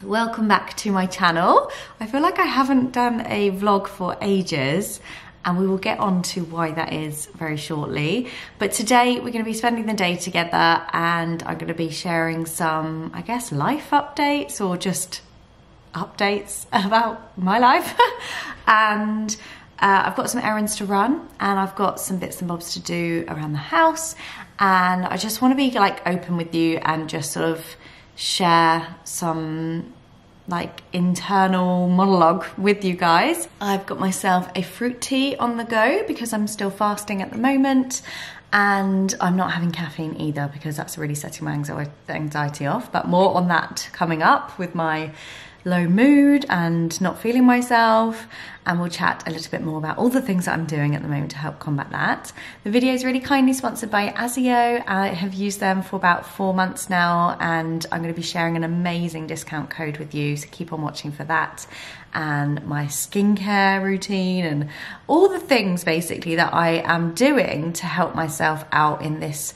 Welcome back to my channel. I feel like I haven't done a vlog for ages, and we will get on to why that is very shortly. But today we're going to be spending the day together, and I'm going to be sharing some, I guess, life updates or just updates about my life. And I've got some errands to run, and I've got some bits and bobs to do around the house, and I just want to be like open with you and just sort of share some like internal monologue with you guys. I've got myself a fruit tea on the go because I'm still fasting at the moment, and I'm not having caffeine either because that's really setting my anxiety off, but more on that coming up with my low mood and not feeling myself, and we'll chat a little bit more about all the things that I'm doing at the moment to help combat that. The video is really kindly sponsored by Azio. I have used them for about 4 months now, and I'm going to be sharing an amazing discount code with you, so keep on watching for that. And my skincare routine and all the things basically that I am doing to help myself out in this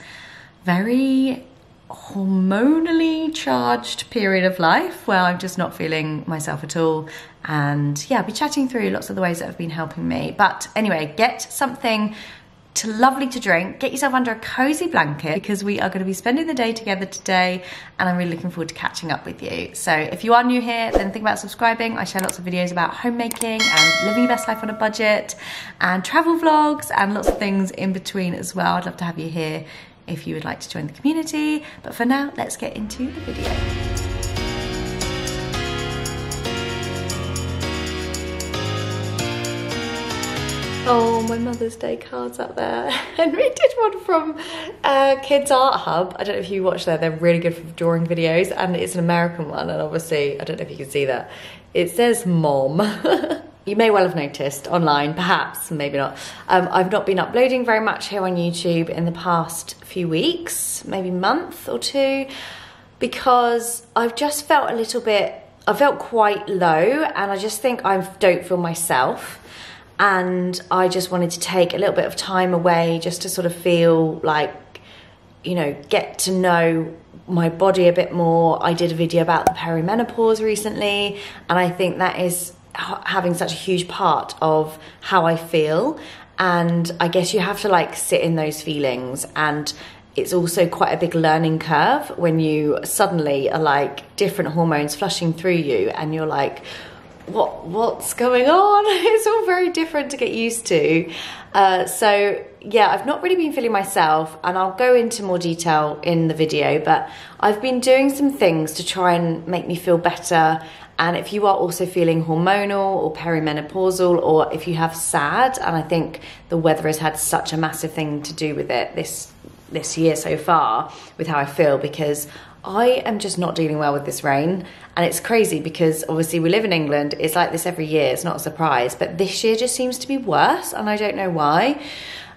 very hormonally charged period of life where I'm just not feeling myself at all. And yeah, I'll be chatting through lots of the ways that have been helping me. But anyway, get something lovely to drink, get yourself under a cozy blanket, because we are going to be spending the day together today, and I'm really looking forward to catching up with you. So if you are new here, then think about subscribing. I share lots of videos about homemaking and living your best life on a budget, and travel vlogs, and lots of things in between as well. I'd love to have you here if you would like to join the community. But for now, let's get into the video. Oh, my Mother's Day card's up there. Henry did one from Kids Art Hub. I don't know if you watch that. They're really good for drawing videos, and it's an American one, and obviously, I don't know if you can see that. It says Mom. You may well have noticed online, perhaps, maybe not. I've not been uploading very much here on YouTube in the past few weeks, maybe month or two, because I've just felt a little bit, I felt quite low, and I just think I don't feel myself. And I just wanted to take a little bit of time away just to sort of feel like, you know, get to know my body a bit more. I did a video about the perimenopause recently, and I think that is having such a huge part of how I feel. And I guess you have to like sit in those feelings, and it's also quite a big learning curve when you suddenly are like different hormones flushing through you, and you're like, what's going on? It's all very different to get used to. So yeah, I've not really been feeling myself, and I'll go into more detail in the video, but I've been doing some things to try and make me feel better. And if you are also feeling hormonal or perimenopausal, or if you have SAD, and I think the weather has had such a massive thing to do with it this year so far with how I feel, because I am just not dealing well with this rain. And it's crazy because obviously we live in England, it's like this every year, it's not a surprise, but this year just seems to be worse, and I don't know why.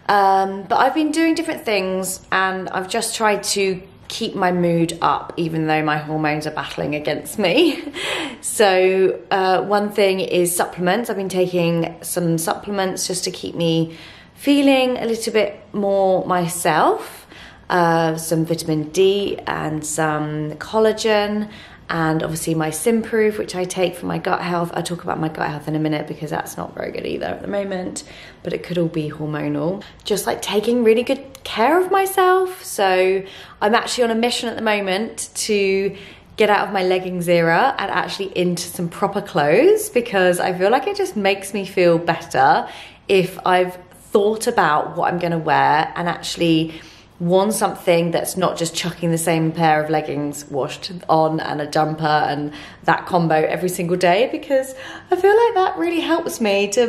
But I've been doing different things, and I've just tried to keep my mood up even though my hormones are battling against me. So one thing is supplements. I've been taking some supplements just to keep me feeling a little bit more myself. Some vitamin D and some collagen, and obviously my Simproof, which I take for my gut health. I'll talk about my gut health in a minute because that's not very good either at the moment, but it could all be hormonal. Just like taking really good care of myself. So I'm actually on a mission at the moment to get out of my leggings era and actually into some proper clothes, because I feel like it just makes me feel better if I've thought about what I'm going to wear and actually worn something that's not just chucking the same pair of leggings washed on and a jumper and that combo every single day, because I feel like that really helps me to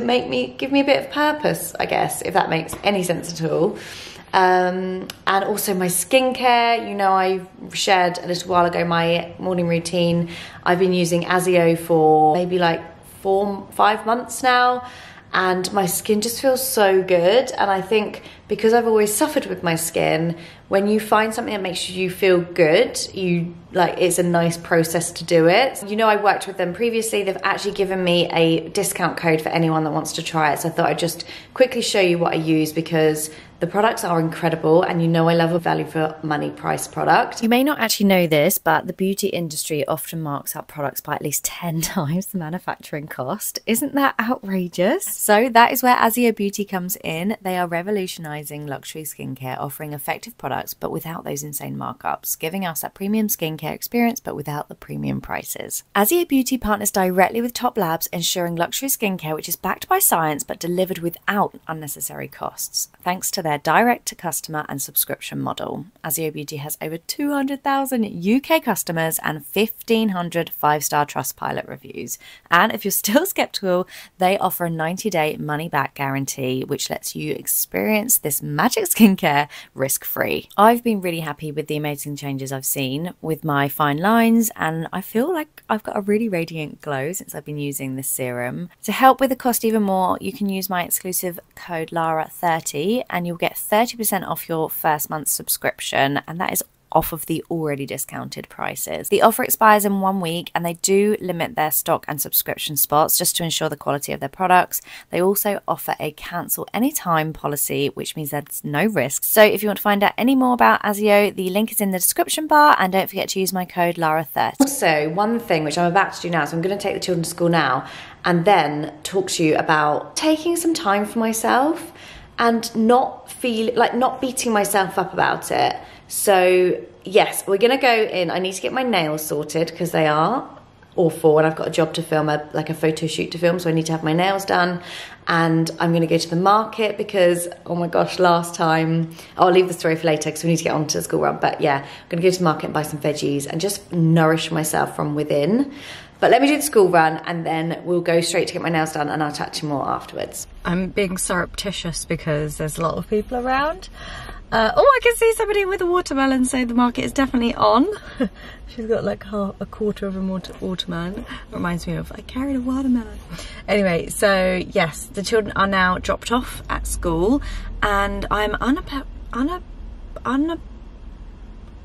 give me a bit of purpose, I guess, if that makes any sense at all. And also my skincare, you know, I shared a little while ago my morning routine. I've been using Azio for maybe like 4-5 months now, and my skin just feels so good. And I think because I've always suffered with my skin, when you find something that makes you feel good, it's a nice process to do it. You know, I worked with them previously. They've actually given me a discount code for anyone that wants to try it. So I thought I'd just quickly show you what I use, because The products are incredible, and you know I love a value for money price product. You may not actually know this, but the beauty industry often marks up products by at least 10 times the manufacturing cost. Isn't that outrageous? So that is where Azio Beauty comes in. They are revolutionizing luxury skincare, offering effective products but without those insane markups, giving us that premium skincare experience but without the premium prices. Azio Beauty partners directly with top labs, ensuring luxury skincare which is backed by science but delivered without unnecessary costs, thanks to their direct-to-customer and subscription model. Azio Beauty has over 200,000 UK customers and 1,500 5-star Trustpilot reviews. And if you're still skeptical, they offer a 90-day money-back guarantee, which lets you experience this magic skincare risk-free. I've been really happy with the amazing changes I've seen with my fine lines, and I feel like I've got a really radiant glow since I've been using this serum. To help with the cost even more, you can use my exclusive code Lara30 and you'll get 30% off your first month's subscription, and that is off of the already discounted prices. The offer expires in 1 week, and they do limit their stock and subscription spots just to ensure the quality of their products. They also offer a cancel anytime policy, which means there's no risk. So if you want to find out any more about Azio, the link is in the description bar, and don't forget to use my code Lara30. Also, one thing which I'm about to do now, so I'm going to take the children to school now and then talk to you about taking some time for myself and not beating myself up about it. So yes, we're gonna go in. I need to get my nails sorted because they are awful, and I've got a job to film, like a photo shoot to film, so I need to have my nails done. And I'm gonna go to the market because, oh my gosh, last time, I'll leave the story for later because we need to get on to the school run. But yeah, I'm gonna go to the market and buy some veggies and just nourish myself from within. But let me do the school run and then we'll go straight to get my nails done, and I'll chat to you more afterwards. I'm being surreptitious because there's a lot of people around. Oh, I can see somebody with a watermelon, so the market is definitely on. She's got like a quarter of a watermelon. Reminds me of, I carried a watermelon. Anyway, so yes, the children are now dropped off at school, and I'm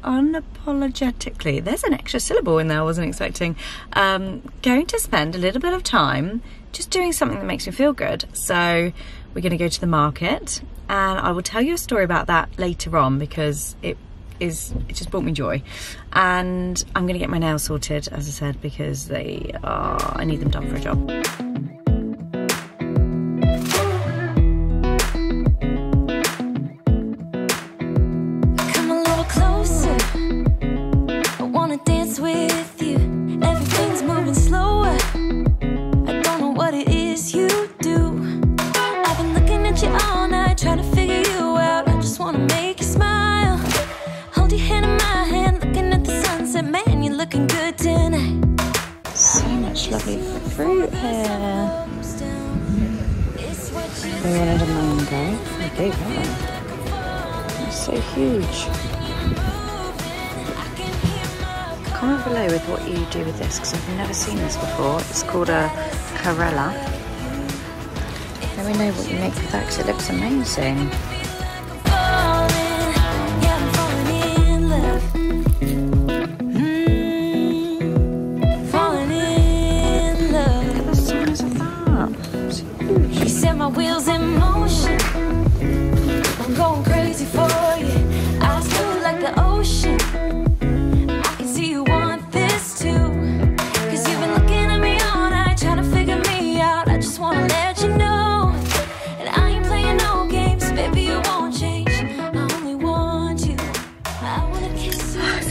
unapologetically, there's an extra syllable in there I wasn't expecting, going to spend a little bit of time just doing something that makes me feel good. So we're going to go to the market, and I will tell you a story about that later on because it just brought me joy. And I'm going to get my nails sorted, as I said, because I need them done for a job. With you, everything's moving slower. I don't know what it is you do. I've been looking at you all night, trying to figure you out. I just want to make you smile. Hold your hand in my hand, looking at the sunset. Man, you're looking good tonight. So much lovely fruit here. They wanted a mango. A big one. It's so huge. Comment below with what you do with this, because I've never seen this before. It's called a Carella. Let me know what you make with that, because it looks amazing. Look at the size of that. It's huge. You set my wheels in motion. I'm going crazy for you. I feel like the ocean.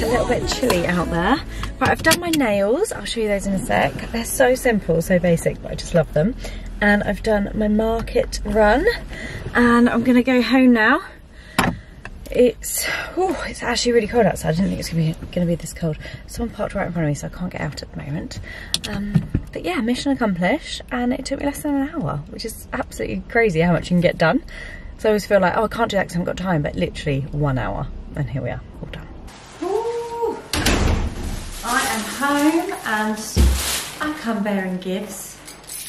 A little bit chilly out there. Right, I've done my nails. I'll show you those in a sec. They're so simple, so basic, but I just love them. And I've done my market run, and I'm gonna go home now. It's actually really cold outside. I didn't think it was gonna be this cold. Someone parked right in front of me, so I can't get out at the moment. But yeah, mission accomplished, and it took me less than an hour, which is absolutely crazy how much you can get done. So I always feel like, oh, I can't do that because I haven't got time, but literally 1 hour, and here we are, all done. I am home and I come bearing gifts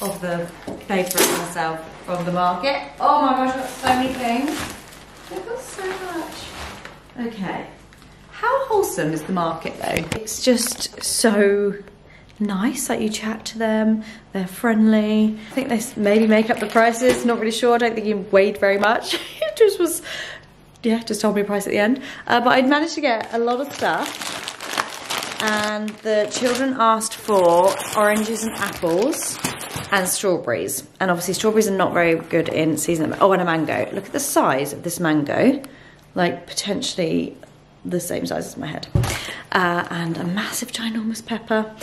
of the paper myself from the market. Oh my gosh, I've got so many things. I've got so much. Okay. How wholesome is the market though? It's just so nice, like you chat to them, they're friendly. I think they maybe make up the prices, not really sure. I don't think you weighed very much. just told me a price at the end. But I'd managed to get a lot of stuff. And the children asked for oranges and apples and strawberries. And obviously strawberries are not very good in season. Oh, and a mango. Look at the size of this mango. Like potentially the same size as my head. And a massive ginormous pepper.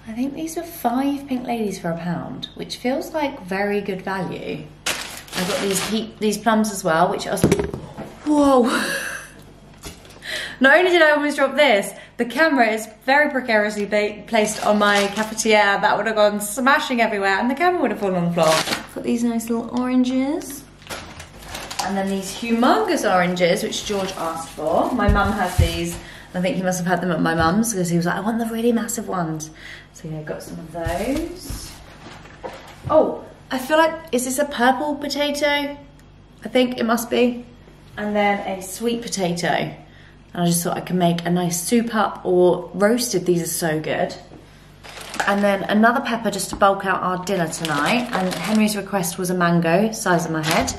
I think these are 5 pink ladies for £1, which feels like very good value. I've got these plums as well, which are... Whoa! Not only did I almost drop this, the camera is very precariously placed on my cafetiere. That would have gone smashing everywhere and the camera would have fallen on the floor. I've got these nice little oranges. And then these humongous oranges, which George asked for. My mum has these. I think he must have had them at my mum's because he was like, I want the really massive ones. So yeah, got some of those. Oh, I feel like, is this a purple potato? I think it must be. And then a sweet potato. And I just thought I could make a nice soup up or roasted. These are so good. And then another pepper just to bulk out our dinner tonight. And Henry's request was a mango, size of my head.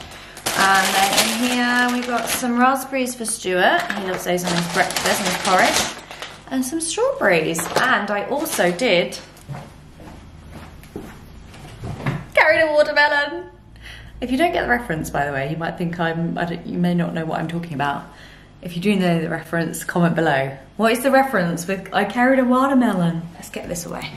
And then in here we've got some raspberries for Stuart. He loves those on his breakfast and his porridge. And some strawberries. And I also did carried a watermelon. If you don't get the reference, by the way, you might think you may not know what I'm talking about. If you do know the reference, comment below. What is the reference with I carried a watermelon? Let's get this away.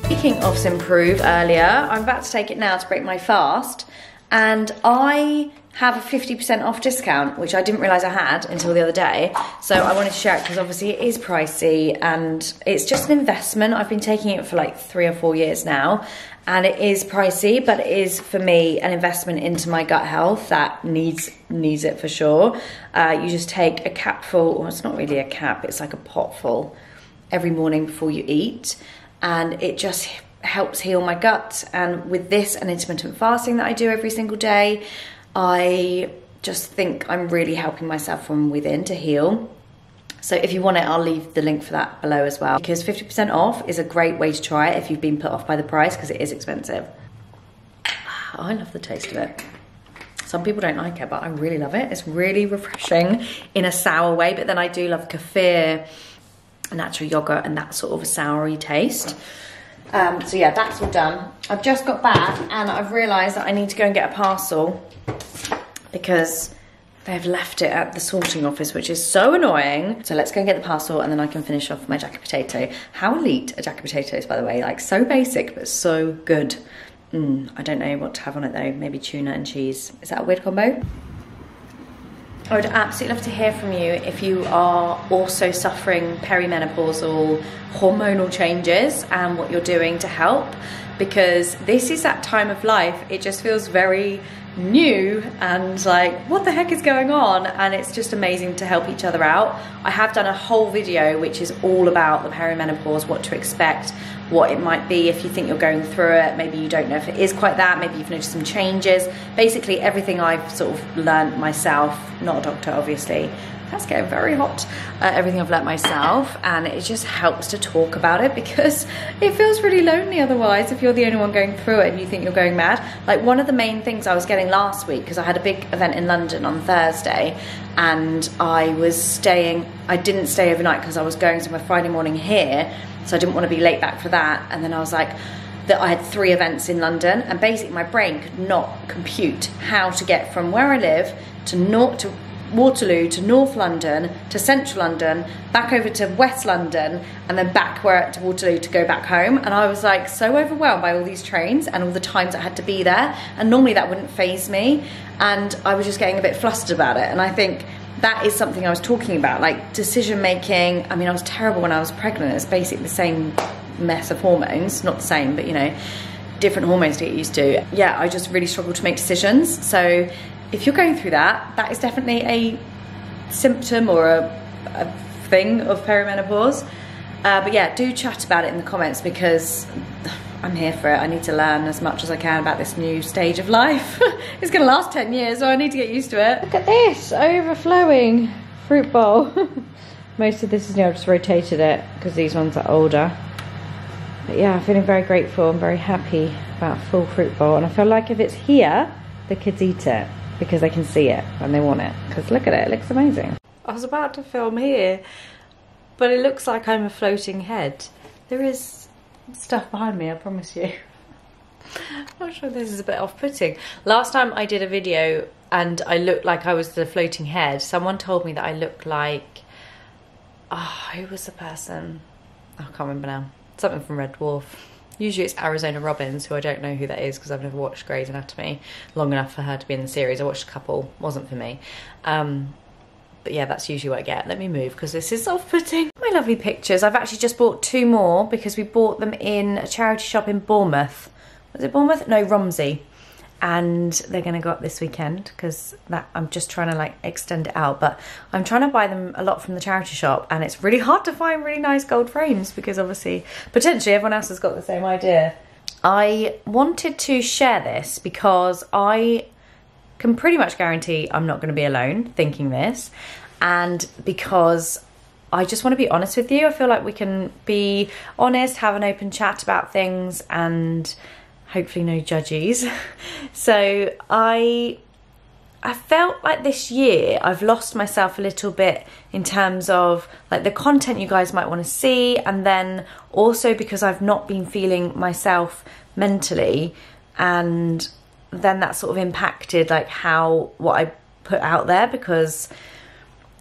Speaking of Improve earlier, I'm about to take it now to break my fast, and I have a 50% off discount, which I didn't realise I had until the other day. So I wanted to share it because obviously it is pricey and it's just an investment. I've been taking it for like 3 or 4 years now, and it is pricey, but it is for me an investment into my gut health that needs it for sure. You just take a capful, or it's not really a cap, it's like a pot full every morning before you eat. And it just helps heal my gut. And with this and intermittent fasting that I do every single day, I just think I'm really helping myself from within to heal. So if you want it, I'll leave the link for that below as well, because 50% off is a great way to try it if you've been put off by the price, because it is expensive. Oh, I love the taste of it. Some people don't like it, but I really love it. It's really refreshing in a sour way, but then I do love kefir, natural yogurt, and that sort of a soury taste. So yeah, that's all done. I've just got back and I've realised that I need to go and get a parcel because they've left it at the sorting office, which is so annoying. So let's go and get the parcel and then I can finish off my jacket potato. How elite are jacket potatoes, by the way? Like, so basic but so good. I don't know what to have on it though. Maybe tuna and cheese. Is that a weird combo? I would absolutely love to hear from you if you are also suffering perimenopausal hormonal changes and what you're doing to help, because this is that time of life. It just feels very new and like, what the heck is going on? And it's just amazing to help each other out. I have done a whole video which is all about the perimenopause, what to expect, what it might be if you think you're going through it. Maybe you don't know if it is quite that, maybe you've noticed some changes. Basically everything I've sort of learned myself, not a doctor obviously. That's getting very hot. Everything I've learnt myself, and it just helps to talk about it because it feels really lonely otherwise if you're the only one going through it and you think you're going mad. Like, one of the main things I was getting last week, because I had a big event in London on Thursday and I didn't stay overnight because I was going somewhere Friday morning here, so I didn't want to be late back for that. And then I was like, that I had 3 events in London, and basically my brain could not compute how to get from where I live to Waterloo to North London to Central London, back over to West London, and then back to Waterloo to go back home. And I was like so overwhelmed by all these trains and all the times I had to be there, and normally that wouldn't faze me, and I was just getting a bit flustered about it. And I think that is something I was talking about, like decision making. I mean, I was terrible when I was pregnant. It's basically the same mess of hormones, not the same, but you know. different hormones to get used to. Yeah, I just really struggle to make decisions. So if you're going through that, that is definitely a symptom or a thing of perimenopause. But yeah, do chat about it in the comments because I'm here for it. I need to learn as much as I can about this new stage of life. It's gonna last 10 years, so I need to get used to it. Look at this, overflowing fruit bowl. Most of this is new, I've just rotated it because these ones are older. But yeah, I'm feeling very grateful and very happy about a full fruit bowl. And I feel like if it's here, the kids eat it because they can see it and they want it. Because look at it, it looks amazing. I was about to film here, but it looks like I'm a floating head. There is stuff behind me, I promise you. I'm not sure this is a bit off-putting. Last time I did a video and I looked like I was the floating head, someone told me that I looked like... Oh, who was the person? I can't remember now. Something from Red Dwarf. Usually it's Arizona Robbins, who I don't know who that is because I've never watched Grey's Anatomy long enough for her to be in the series. I watched a couple, wasn't for me. But yeah, that's usually what I get. Let me move because this is off-putting. My lovely pictures. I've actually just bought 2 more because we bought them in a charity shop in Bournemouth. Was it Bournemouth? No, Romsey. And they're going to go up this weekend because that I'm just trying to like extend it out. But I'm trying to buy them a lot from the charity shop and it's really hard to find really nice gold frames because obviously, potentially everyone else has got the same idea. I wanted to share this because I can pretty much guarantee I'm not going to be alone thinking this, and because I just want to be honest with you. I feel like we can be honest, have an open chat about things, and hopefully no judgies. So I felt like this year I've lost myself a little bit in terms of like the content you guys might want to see, and then also because I've not been feeling myself mentally, and then that sort of impacted like what I put out there, because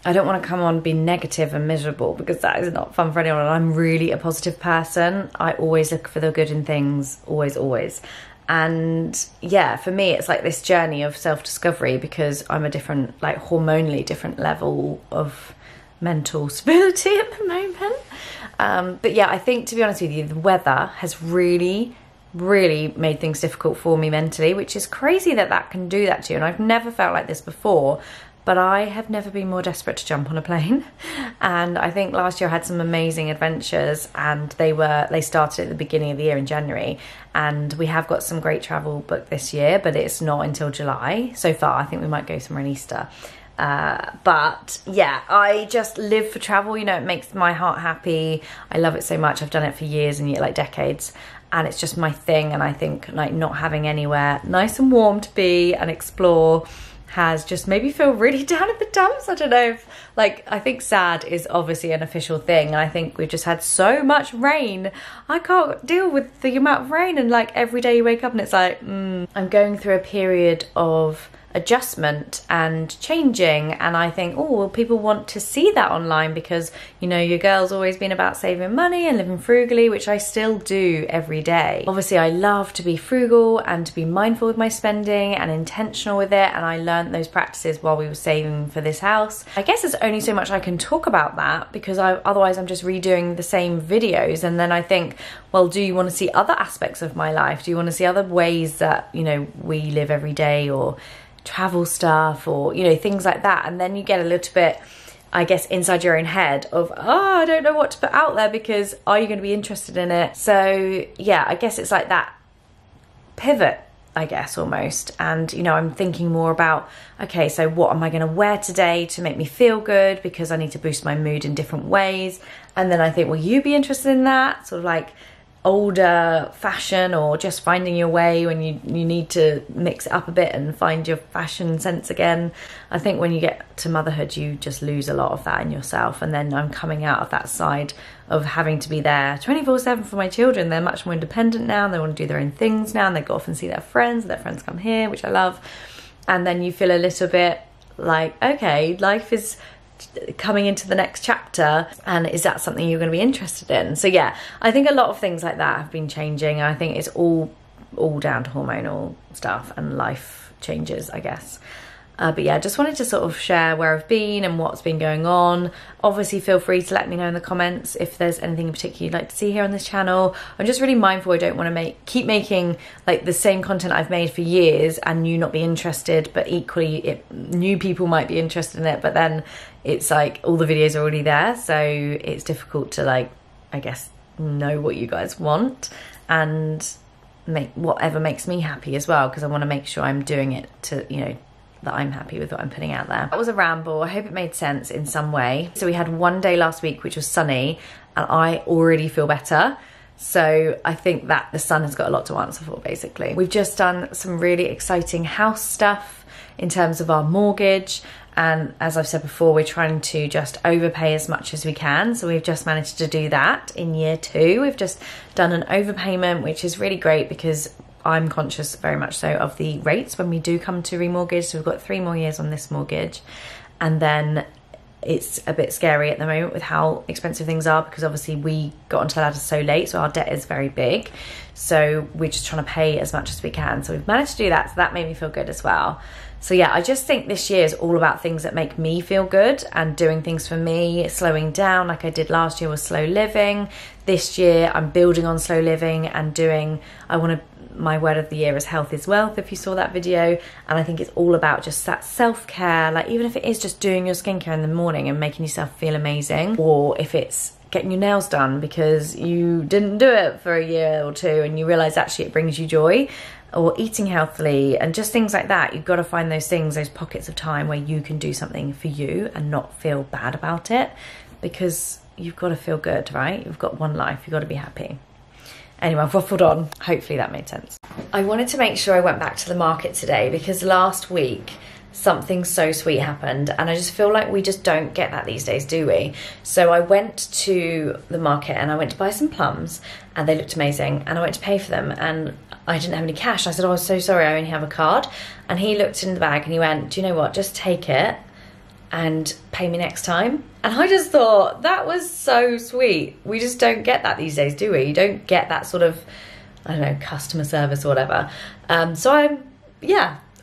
I don't want to come on being negative and miserable because that is not fun for anyone. And I'm really a positive person. I always look for the good in things, always. And yeah, for me, it's like this journey of self-discovery because I'm a different, like hormonally different level of mental stability at the moment. But yeah, I think to be honest with you, the weather has really made things difficult for me mentally, which is crazy that can do that to you. And I've never felt like this before, but I have never been more desperate to jump on a plane. And I think last year I had some amazing adventures, and they started at the beginning of the year in January, and we have got some great travel booked this year, but it's not until July so far. I think we might go somewhere in Easter. But yeah, I just live for travel, you know, it makes my heart happy. I love it so much. I've done it for years and like decades, and it's just my thing. And I think like not having anywhere nice and warm to be and explore has just made me feel really down in the dumps. I don't know if, like, I think sad is obviously an official thing, and I think we've just had so much rain. I can't deal with the amount of rain, and like every day you wake up and it's like, I'm going through a period of adjustment and changing, and I think, oh well, people want to see that online because, you know, your girl's always been about saving money and living frugally, which I still do every day. Obviously I love to be frugal and to be mindful with my spending and intentional with it, and I learned those practices while we were saving for this house. I guess there's only so much I can talk about that because otherwise I'm just redoing the same videos, and then I think, well, do you want to see other aspects of my life? Do you want to see other ways that, you know, we live every day, or travel stuff, or, you know, things like that? And then you get a little bit, I guess, inside your own head of, oh, I don't know what to put out there because are you going to be interested in it? So yeah, I guess it's like that pivot, I guess, almost. And, you know, I'm thinking more about, okay, so what am I going to wear today to make me feel good, because I need to boost my mood in different ways. And then I think, will you be interested in that? Sort of like older fashion, or just finding your way when you need to mix it up a bit and find your fashion sense again. I think when you get to motherhood, you just lose a lot of that in yourself. And then I'm coming out of that side of having to be there 24/7 for my children. They're much more independent now, and they want to do their own things now, and they go off and see their friends come here, which I love. And then you feel a little bit like, okay, life is coming into the next chapter, and is that something you're going to be interested in? So yeah, I think a lot of things like that have been changing. I think it's all down to hormonal stuff and life changes, I guess. But yeah, just wanted to sort of share where I've been and what's been going on. Obviously, feel free to let me know in the comments if there's anything in particular you'd like to see here on this channel. I'm just really mindful I don't want to keep making like the same content I've made for years and you not be interested, but equally new people might be interested in it, but then it's like all the videos are already there, so it's difficult to like, I guess, know what you guys want and make whatever makes me happy as well, because I want to make sure I'm doing it to, you know, that I'm happy with what I'm putting out there. That was a ramble. I hope it made sense in some way. So we had one day last week which was sunny and I already feel better. So I think that the sun has got a lot to answer for, basically. We've just done some really exciting house stuff in terms of our mortgage. And as I've said before, we're trying to just overpay as much as we can. So we've just managed to do that in year 2. We've just done an overpayment, which is really great because I'm conscious very much so of the rates when we do come to remortgage. So we've got 3 more years on this mortgage. And then it's a bit scary at the moment with how expensive things are, because obviously we got onto the ladder so late, so our debt is very big. So we're just trying to pay as much as we can. So we've managed to do that, so that made me feel good as well. So yeah, I just think this year is all about things that make me feel good and doing things for me, slowing down like I did last year with slow living. This year I'm building on slow living and doing, my word of the year is health is wealth, if you saw that video. And I think it's all about just that self-care, like even if it is just doing your skincare in the morning and making yourself feel amazing, or if it's getting your nails done because you didn't do it for a year or 2 and you realize actually it brings you joy, or eating healthily and just things like that. You've got to find those things, those pockets of time where you can do something for you and not feel bad about it, because you've got to feel good, right? You've got one life, you've got to be happy. Anyway, I've waffled on. Hopefully that made sense. I wanted to make sure I went back to the market today because last week something so sweet happened and I just feel like we just don't get that these days, do we? So I went to the market and I went to buy some plums and they looked amazing, and I went to pay for them and I didn't have any cash. I said, oh, I'm so sorry, I only have a card. And he looked in the bag and he went, do you know what, just take it and pay me next time. And I just thought that was so sweet. We just don't get that these days, do we? You don't get that sort of, I don't know, customer service or whatever. So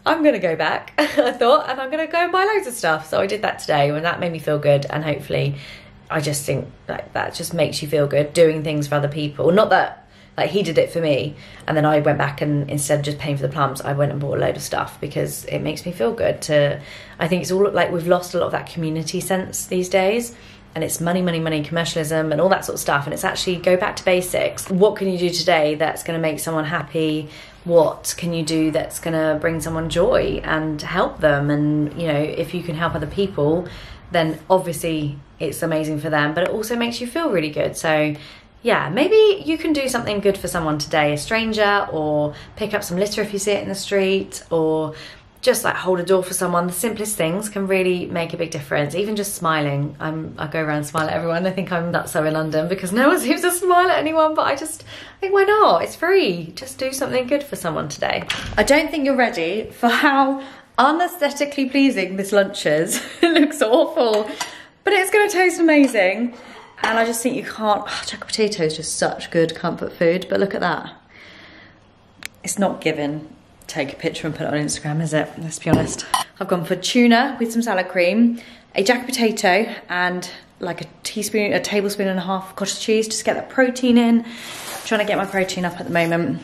I'm gonna go back, I thought, and I'm gonna go and buy loads of stuff. So I did that today and that made me feel good, and hopefully I just think like that just makes you feel good, doing things for other people. Not that like he did it for me and then I went back and instead of just paying for the plums, I went and bought a load of stuff because it makes me feel good to, I think it's all like we've lost a lot of that community sense these days, and it's money, money, money, commercialism and all that sort of stuff, and it's actually go back to basics. What can you do today that's going to make someone happy? What can you do that's going to bring someone joy and help them? And you know, if you can help other people, then obviously it's amazing for them, but it also makes you feel really good. So yeah, maybe you can do something good for someone today, a stranger, or pick up some litter if you see it in the street, or just like hold a door for someone. The simplest things can really make a big difference. Even just smiling. I go around and smile at everyone. I think I'm nuts so in London because no one seems to smile at anyone, but I think why not? It's free. Just do something good for someone today. I don't think you're ready for how unaesthetically pleasing this lunch is. It looks awful, but it's gonna taste amazing. And I just think you can't, jack potato is just such good comfort food, but look at that. It's not given. Take a picture and put it on Instagram, is it? Let's be honest. I've gone for tuna with some salad cream, a jack potato, and like a tablespoon and a half cottage cheese, just to get that protein in. I'm trying to get my protein up at the moment.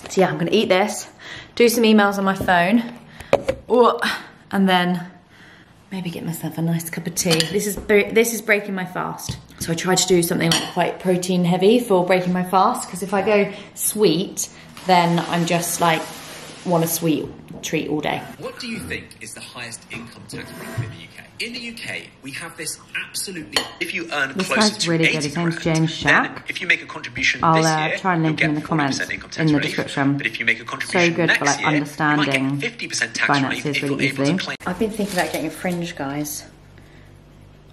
So yeah, I'm gonna eat this, do some emails on my phone, and then maybe get myself a nice cup of tea. This is breaking my fast. So I try to do something like quite protein heavy for breaking my fast, because if I go sweet, then I'm just like, want a sweet treat all day. What do you think is the highest income tax bracket in the UK? In the UK, we have this absolutely, if you earn this closer guy's to really 80 good. His name's grand, James Shack. then if you make a contribution I'll this year, try and link him in the you'll get comments 40% income tax in the relief. description. But if you make a contribution So good next for like year, understanding you might get 50% tax finances relief if really you're able to easily. claim. I've been thinking about getting a fringe, guys.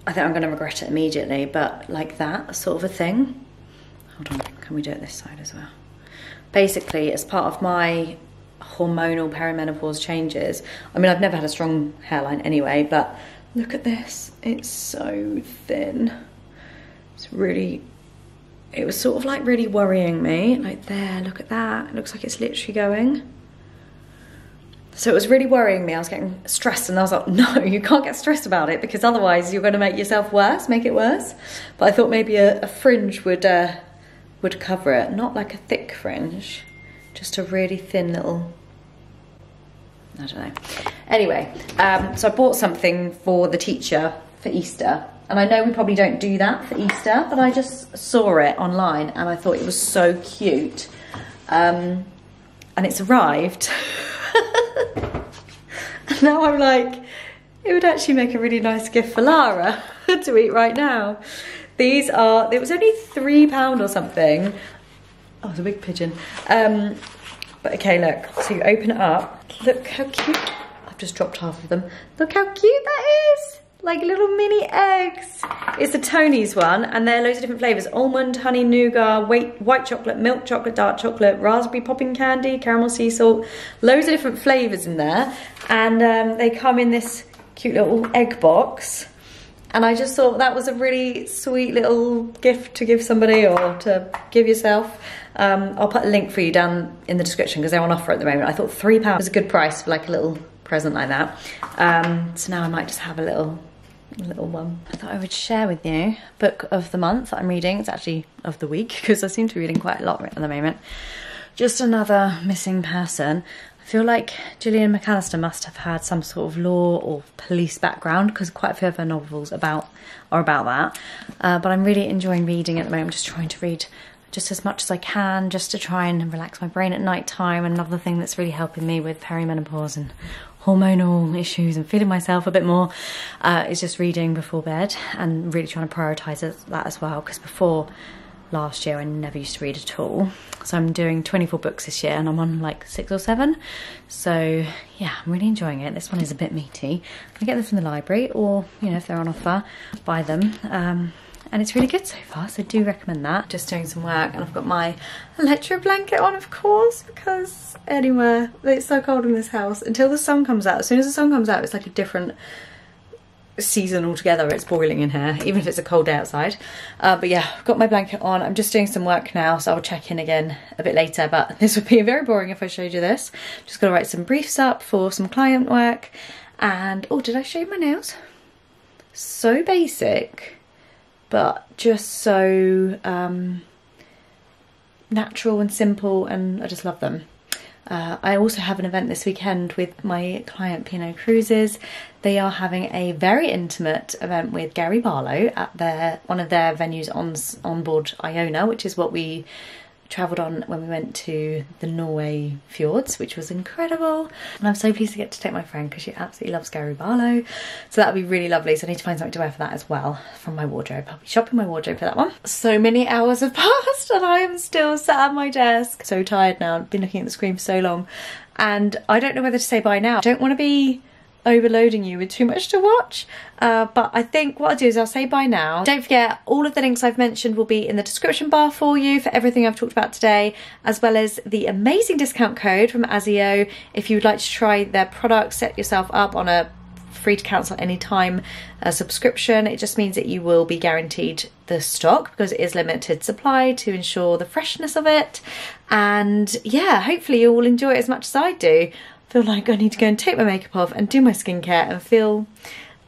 I think I'm going to regret it immediately, but like that sort of a thing. Hold on, can we do it this side as well? Basically, as part of my hormonal perimenopause changes, I mean, I've never had a strong hairline anyway, but look at this. It's so thin. It's really, it was sort of like really worrying me. Like there, look at that. It looks like it's literally going. So it was really worrying me. I was getting stressed, and I was like, no, you can't get stressed about it, because otherwise you're going to make yourself worse, make it worse. But I thought maybe a fringe would cover it. Not like a thick fringe, just a really thin little, I don't know. Anyway, so I bought something for the teacher for Easter. And I know we probably don't do that for Easter, but I just saw it online and I thought it was so cute. And it's arrived. And now I'm like, it would actually make a really nice gift for Lara to eat right now. These are, it was only £3 or something. Oh, it's a big pigeon. But okay, look, so you open it up. Look how cute. I've just dropped half of them. Look how cute that is. Like little mini eggs. It's the Tony's one, and there are loads of different flavours. Almond, honey, nougat, white chocolate, milk chocolate, dark chocolate, raspberry popping candy, caramel sea salt. Loads of different flavours in there. And they come in this cute little egg box. And I just thought that was a really sweet little gift to give somebody or to give yourself. I'll put a link for you down in the description because they're on offer at the moment. I thought £3 was a good price for like a little present like that. So now I might just have a little one. I thought I would share with you book of the month that I'm reading. It's actually of the week because I seem to be reading quite a lot at the moment. Just another missing person. I feel like Gillian McAllister must have had some sort of law or police background because quite a few of her novels are about that. But I'm really enjoying reading at the moment. I'm just trying to read just as much as I can just to try and relax my brain at night time. Another thing that's really helping me with perimenopause and hormonal issues and feeling myself a bit more is just reading before bed and really trying to prioritise that as well, because before last year I never used to read at all. So I'm doing 24 books this year and I'm on like 6 or 7. So yeah, I'm really enjoying it. This one is a bit meaty. I get them from the library, or you know, if they're on offer, buy them. And it's really good so far, so do recommend that. Just doing some work, and I've got my electro blanket on, of course, because anywhere, it's so cold in this house until the sun comes out. As soon as the sun comes out, it's like a different season altogether. It's boiling in here, even if it's a cold day outside. But yeah, I've got my blanket on. I'm just doing some work now, so I'll check in again a bit later, but this would be very boring if I showed you this. Just gotta write some briefs up for some client work. And, oh, did I show you my nails? So basic, but just so natural and simple, and I just love them. I also have an event this weekend with my client Pinot Cruises. They are having a very intimate event with Gary Barlow at one of their venues on board Iona, which is what we travelled on when we went to the Norway fjords, which was incredible. And I'm so pleased to get to take my friend because she absolutely loves Gary Barlow. So that'll be really lovely. So I need to find something to wear for that as well from my wardrobe. I'll be shopping my wardrobe for that one. So many hours have passed and I am still sat at my desk. So tired now. I've been looking at the screen for so long. And I don't know whether to say bye now. I don't want to be overloading you with too much to watch, but I think what I'll do is I'll say bye now. Don't forget, all of the links I've mentioned will be in the description bar for you for everything I've talked about today, as well as the amazing discount code from Azio if you would like to try their products, set yourself up on a free to cancel anytime subscription. It just means that you will be guaranteed the stock because it is limited supply to ensure the freshness of it. And yeah, hopefully you will enjoy it as much as I do. Feel like I need to go and take my makeup off and do my skincare and feel,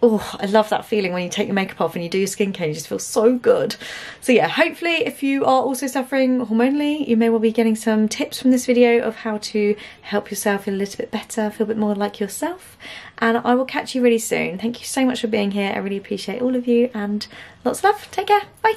oh, I love that feeling when you take your makeup off and you do your skincare, you just feel so good. So yeah, hopefully if you are also suffering hormonally, you may well be getting some tips from this video of how to help yourself feel a little bit better, feel a bit more like yourself. And I will catch you really soon. Thank you so much for being here. I really appreciate all of you and lots of love. Take care. Bye.